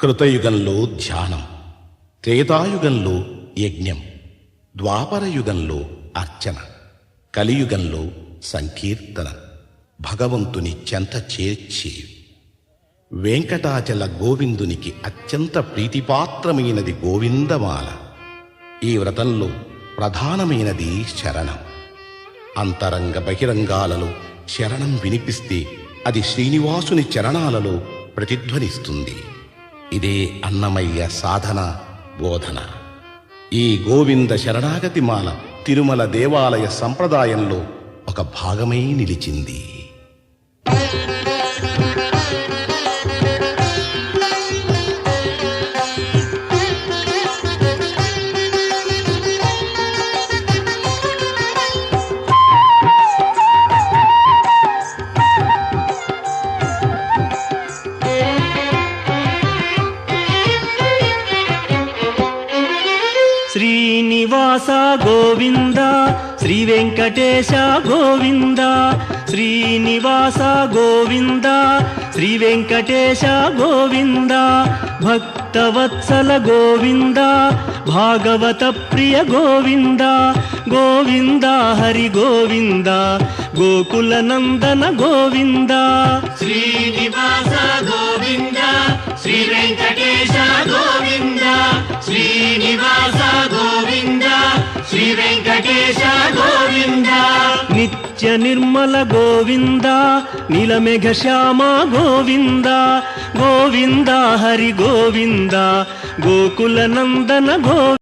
కృతయుగంలో ధ్యానం, త్రేతాయుగంలో యజ్ఞం, ద్వాపరయుగంలో అర్చన, కలియుగంలో సంకీర్తన, భగవంతుని చెంత చేర్చి వెంకటాచల గోవిందునికి అత్యంత ప్రీతిపాత్రమైనది గోవిందమాల. ఈ వ్రతంలో ప్రధానమైనది శరణం. అంతరంగ బహిరంగాలలో శరణం వినిపిస్తే అది శ్రీనివాసుని చరణాలలో ప్రతిధ్వనిస్తుంది. ఇదే అన్నమయ్య సాధన బోధన. ఈ గోవింద శరణాగతి మాల తిరుమల దేవాలయ సంప్రదాయంలో ఒక భాగమై నిలిచింది. శ్రీనివాస గోవింద, శ్రీ వెంకటేశ గోవింద. శ్రీనివాస గోవింద, శ్రీ వెంకటేశ గోవింద. భక్తవత్సల గోవింద, భాగవత ప్రియ గోవింద. గోవింద హరి గోవింద, గోకుల నందన గోవింద. శ్రీనివాస గోవింద, శ్రీ వెంకటేశ గోవింద. శ్రీనివాస గోవింద, శ్రీ వెంకటేశ గోవింద. నిత్య నిర్మల గోవింద, నీలమేఘ శ్యామ గోవింద. గోవింద హరి గోవింద, గోకుల నందన గోవింద.